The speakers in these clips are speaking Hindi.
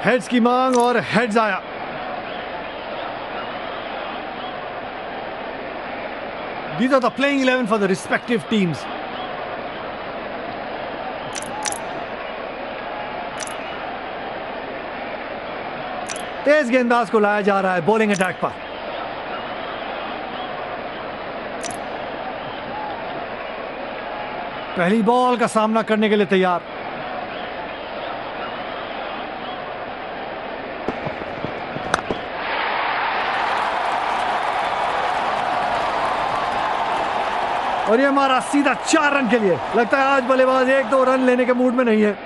हेड्स की मांग और हेड्स आया। These are the playing 11 for the respective teams. तेज गेंदबाज को लाया जा रहा है बॉलिंग अटैक पर। पहली बॉल का सामना करने के लिए तैयार। और ये हमारा सीधा 4 रन के लिए। लगता है आज बल्लेबाज 1-2 रन लेने के मूड में नहीं है।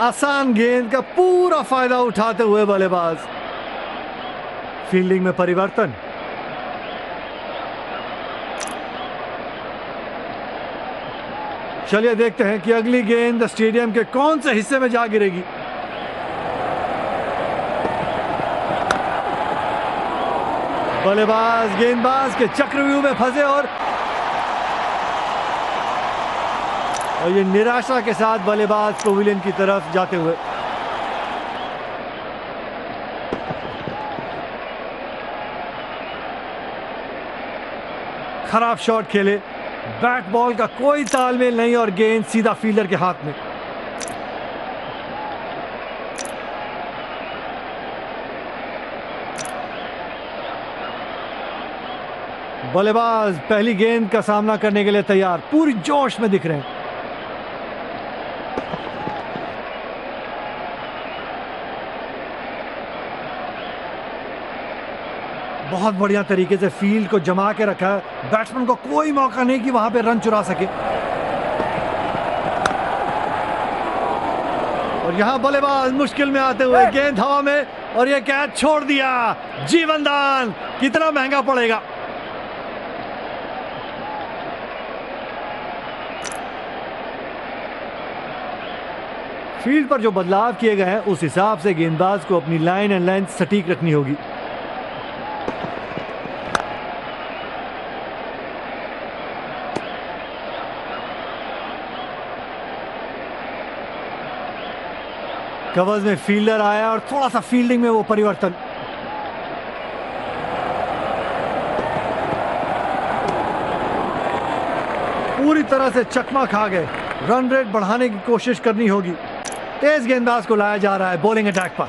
आसान गेंद का पूरा फायदा उठाते हुए बल्लेबाज। फील्डिंग में परिवर्तन। चलिए देखते हैं कि अगली गेंद स्टेडियम के कौन से हिस्से में जा गिरेगी। बल्लेबाज गेंदबाज के चक्रव्यूह में फंसे और ये निराशा के साथ बल्लेबाज पवेलियन की तरफ जाते हुए। खराब शॉट खेले। बैट बॉल का कोई तालमेल नहीं और गेंद सीधा फील्डर के हाथ में। बल्लेबाज पहली गेंद का सामना करने के लिए तैयार। पूरी जोश में दिख रहे हैं। बहुत बढ़िया तरीके से फील्ड को जमा के रखा है। बैट्समैन को कोई मौका नहीं कि वहां पे रन चुरा सके। और यहां बल्लेबाज मुश्किल में आते हुए गेंद हवा में और यह कैच छोड़ दिया। जीवन दान कितना महंगा पड़ेगा। फील्ड पर जो बदलाव किए गए हैं उस हिसाब से गेंदबाज को अपनी लाइन एंड लेंथ सटीक रखनी होगी। कवर्स में फील्डर आया और थोड़ा सा फील्डिंग में वो परिवर्तन। पूरी तरह से चकमा खा गए। रन रेट बढ़ाने की कोशिश करनी होगी। तेज गेंदबाज को लाया जा रहा है बॉलिंग अटैक पर।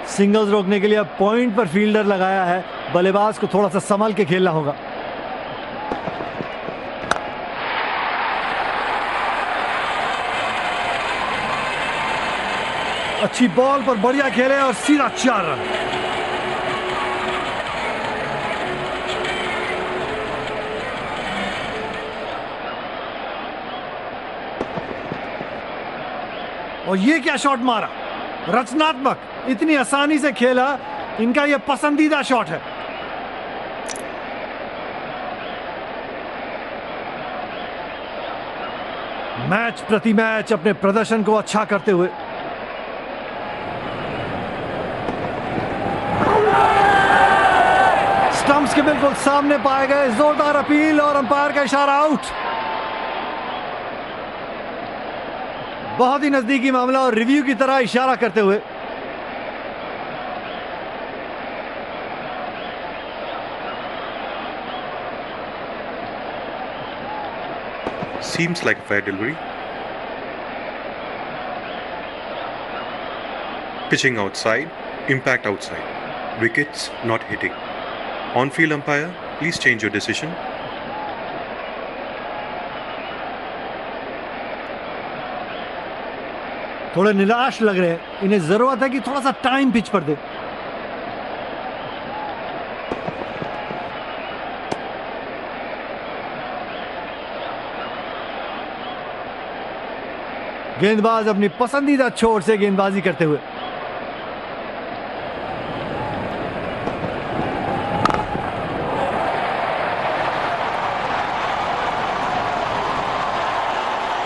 सिंगल्स रोकने के लिए अब पॉइंट पर फील्डर लगाया है। बल्लेबाज को थोड़ा सा संभल के खेलना होगा। अच्छी बॉल पर बढ़िया खेले और सीधा 4 रन। और ये क्या शॉट मारा। रचनात्मक। इतनी आसानी से खेला। इनका ये पसंदीदा शॉट है। मैच प्रति मैच अपने प्रदर्शन को अच्छा करते हुए। स्टंप्स के बिल्कुल सामने पाए गए। जोरदार अपील और अंपायर का इशारा आउट। बहुत ही नजदीकी मामला और रिव्यू की तरह इशारा करते हुए। Seems like a fair delivery. Pitching outside, impact outside. Wickets not hitting. On-field umpire, please change your decision. थोड़े निराश लग रहे हैं। इन्हें जरूरत है कि थोड़ा सा टाइम पिच पर दे। गेंदबाज अपनी पसंदीदा छोर से गेंदबाजी करते हुए।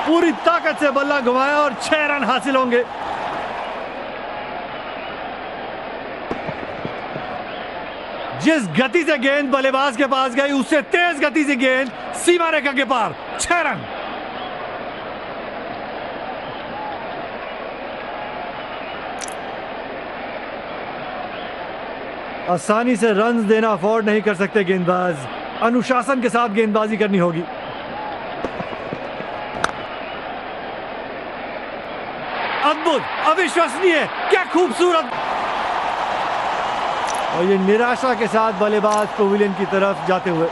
पूरी ताकत से बल्ला घुमाया और 6 रन हासिल होंगे। जिस गति से गेंद बल्लेबाज के पास गई उससे तेज गति से गेंद सीमा रेखा के पार, 6 रन। आसानी से रन देना अफोर्ड नहीं कर सकते गेंदबाज, अनुशासन के साथ गेंदबाजी करनी होगी। अद्भुत, अविश्वसनीय, क्या खूबसूरत। और ये निराशा के साथ बल्लेबाज पवेलियन की तरफ जाते हुए।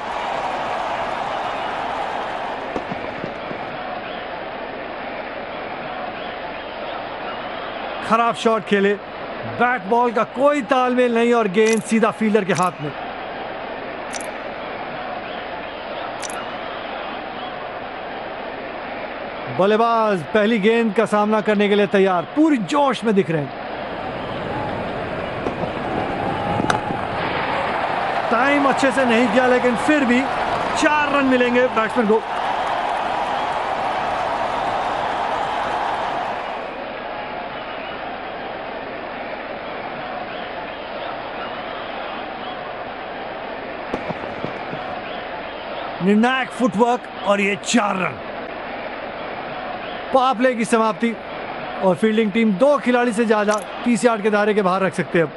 खराब शॉट खेले, बैट बॉल का कोई तालमेल नहीं और गेंद सीधा फील्डर के हाथ में। बल्लेबाज पहली गेंद का सामना करने के लिए तैयार, पूरी जोश में दिख रहे हैं। टाइम अच्छे से नहीं किया लेकिन फिर भी 4 रन मिलेंगे बैट्समैन को। निर्णायक फुटवर्क और ये 4 रन। पावर प्ले की समाप्ति और फील्डिंग टीम 2 खिलाड़ी से ज्यादा 30 यार्ड के दायरे के बाहर रख सकते हैं। अब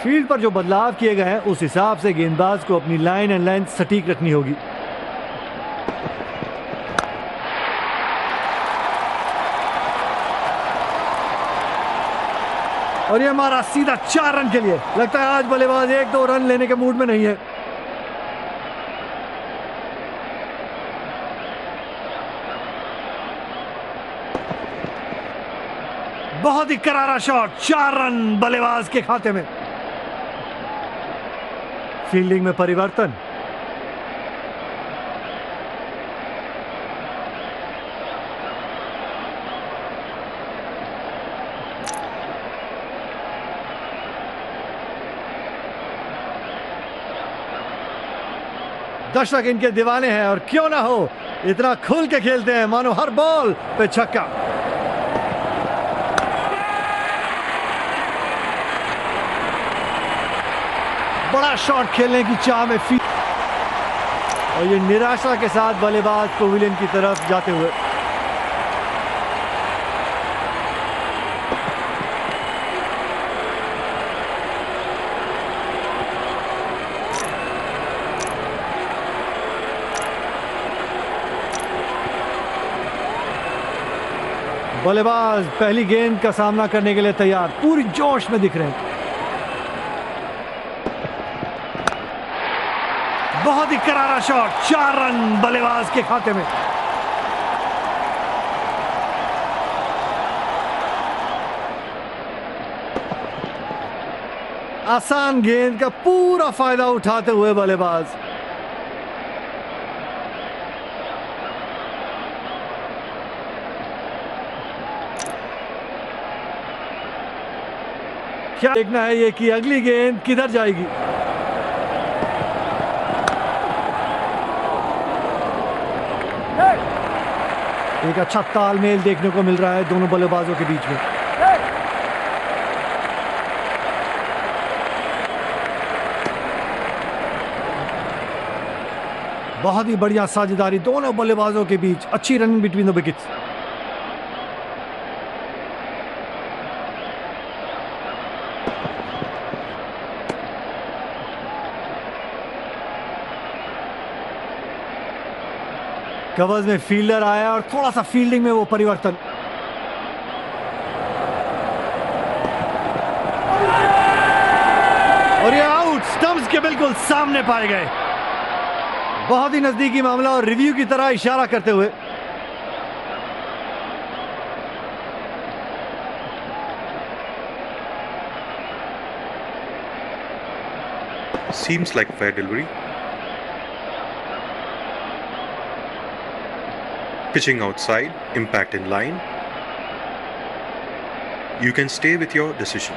फील्ड पर जो बदलाव किए गए हैं उस हिसाब से गेंदबाज को अपनी लाइन एंड लेंथ सटीक रखनी होगी। और ये हमारा सीधा 4 रन के लिए। लगता है आज बल्लेबाज 1-2 रन लेने के मूड में नहीं है। बहुत ही करारा शॉट, 4 रन बल्लेबाज के खाते में। फील्डिंग में परिवर्तन, दर्शक इनके दीवाने हैं और क्यों ना हो, इतना खुल के खेलते हैं मानो हर बॉल पे छक्का। बड़ा शॉट खेलने की चाह में और ये निराशा के साथ बल्लेबाज पवेलियन की तरफ जाते हुए। बल्लेबाज पहली गेंद का सामना करने के लिए तैयार, पूरी जोश में दिख रहे हैं। बहुत ही करारा शॉट, 4 रन बल्लेबाज के खाते में। आसान गेंद का पूरा फायदा उठाते हुए बल्लेबाज। क्या देखना है ये कि अगली गेंद किधर जाएगी। एक अच्छा तालमेल देखने को मिल रहा है दोनों बल्लेबाजों के बीच में। बहुत ही बढ़िया साझेदारी दोनों बल्लेबाजों के बीच, अच्छी running between the wickets. Covers में फील्डर आया और थोड़ा सा फील्डिंग में वो परिवर्तन। और ये आउट, स्टंप्स के बिल्कुल सामने पाए गए। बहुत ही नजदीकी मामला और रिव्यू की तरह इशारा करते हुए। Seems like fair delivery. Pitching outside, impact in line. You can stay with your decision.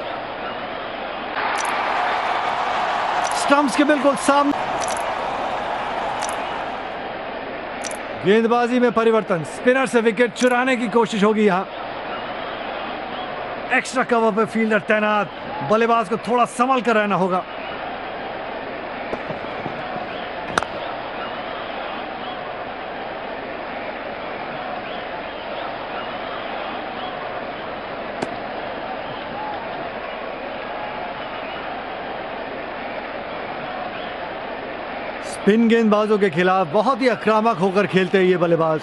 Stumps के बिल्कुल सामने। गेंदबाजी में परिवर्तन, स्पिनर से विकेट चुराने की कोशिश होगी यहां। एक्स्ट्रा कवर पे फील्डर तैनात, बल्लेबाज को थोड़ा संभल कर रहना होगा। स्पिन गेंदबाजों के खिलाफ बहुत ही आक्रामक होकर खेलते हैं ये बल्लेबाज।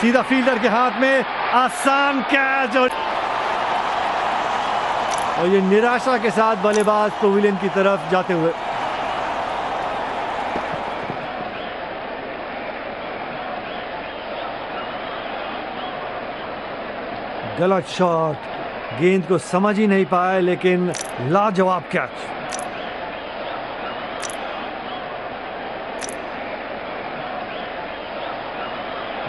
सीधा फील्डर के हाथ में, आसान कैच, और ये निराशा के साथ बल्लेबाज पवेलियन की तरफ जाते हुए। गलत शॉट, गेंद को समझ ही नहीं पाए, लेकिन लाजवाब कैच।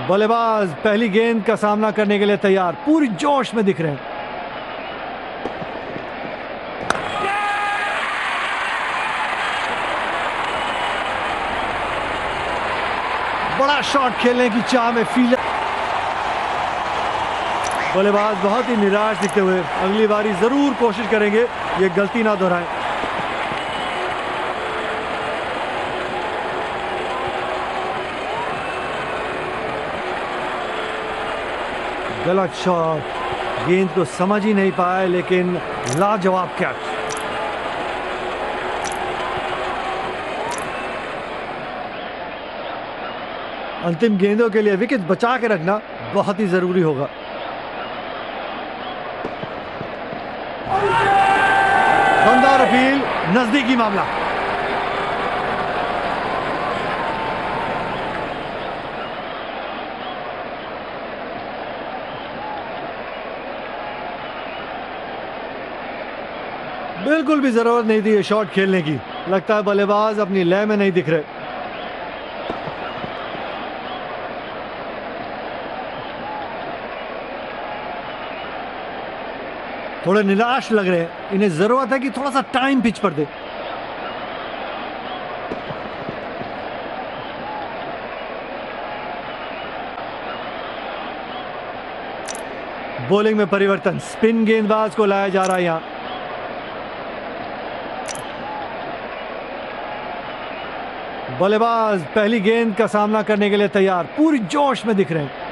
बल्लेबाज पहली गेंद का सामना करने के लिए तैयार, पूरी जोश में दिख रहे हैं। बड़ा शॉट खेलने की चाह में फील्डर, बल्लेबाज बहुत ही निराश दिखते हुए अगली बारी जरूर कोशिश करेंगे ये गलती ना दोहराएं। गलत शॉट, गेंद को समझ ही नहीं पाए, लेकिन लाजवाब कैच। अंतिम गेंदों के लिए विकेट बचा के रखना बहुत ही जरूरी होगा। शानदार अपील, नजदीकी मामला। बिल्कुल भी जरूरत नहीं थी ये शॉट खेलने की। लगता है बल्लेबाज अपनी लय में नहीं दिख रहे। थोड़े निराश लग रहे हैं, इन्हें जरूरत है कि थोड़ा सा टाइम पिच पर दे। बॉलिंग में परिवर्तन, स्पिन गेंदबाज को लाया जा रहा है यहां। बल्लेबाज पहली गेंद का सामना करने के लिए तैयार, पूरी जोश में दिख रहे हैं।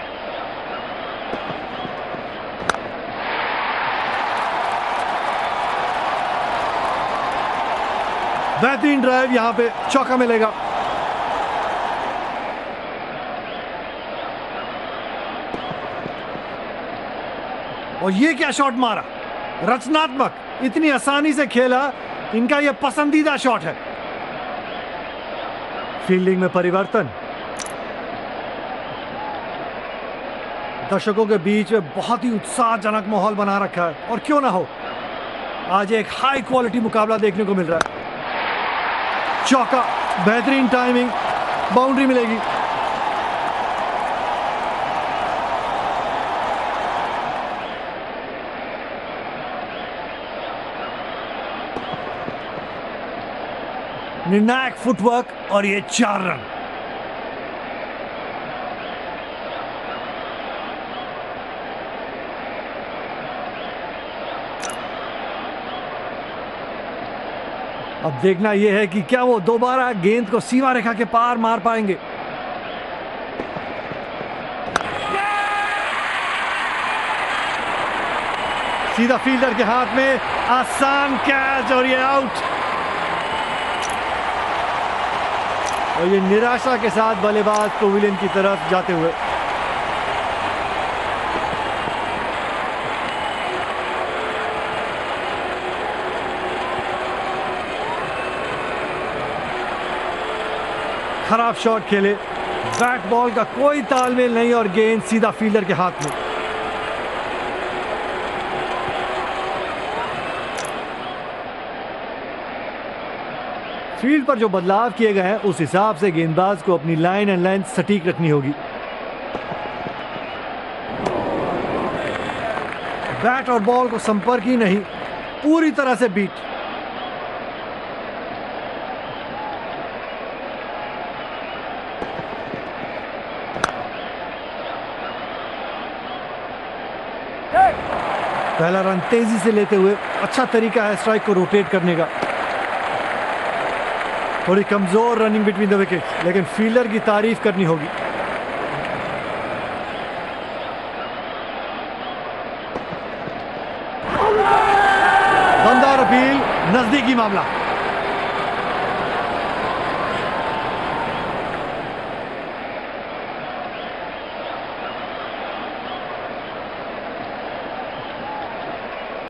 बेहतरीन ड्राइव, यहां पे चौका मिलेगा। और ये क्या शॉट मारा, रचनात्मक, इतनी आसानी से खेला, इनका यह पसंदीदा शॉट है। फील्डिंग में परिवर्तन, दर्शकों के बीच में बहुत ही उत्साहजनक माहौल बना रखा है, और क्यों ना हो, आज एक हाई क्वालिटी मुकाबला देखने को मिल रहा है। चौका, बेहतरीन टाइमिंग, बाउंड्री मिलेगी। निर्णायक फुटवर्क, और ये 4 रन। अब देखना यह है कि क्या वो दोबारा गेंद को सीमा रेखा के पार मार पाएंगे। सीधा फील्डर के हाथ में, आसान कैच, और ये आउट। और ये निराशा के साथ बल्लेबाज पवेलियन की तरफ जाते हुए। खराब शॉट खेले, बैट बॉल का कोई तालमेल नहीं, और गेंद सीधा फील्डर के हाथ में। फील्ड पर जो बदलाव किए गए हैं, उस हिसाब से गेंदबाज को अपनी लाइन एंड लेंथ सटीक रखनी होगी। बैट और बॉल को संपर्क ही नहीं, पूरी तरह से बीट। पहला रन तेजी से लेते हुए अच्छा तरीका है स्ट्राइक को रोटेट करने का। थोड़ी कमजोर रनिंग बिटवीन द विकेट, लेकिन फील्डर की तारीफ करनी होगी। दमदार अपील, नजदीकी मामला।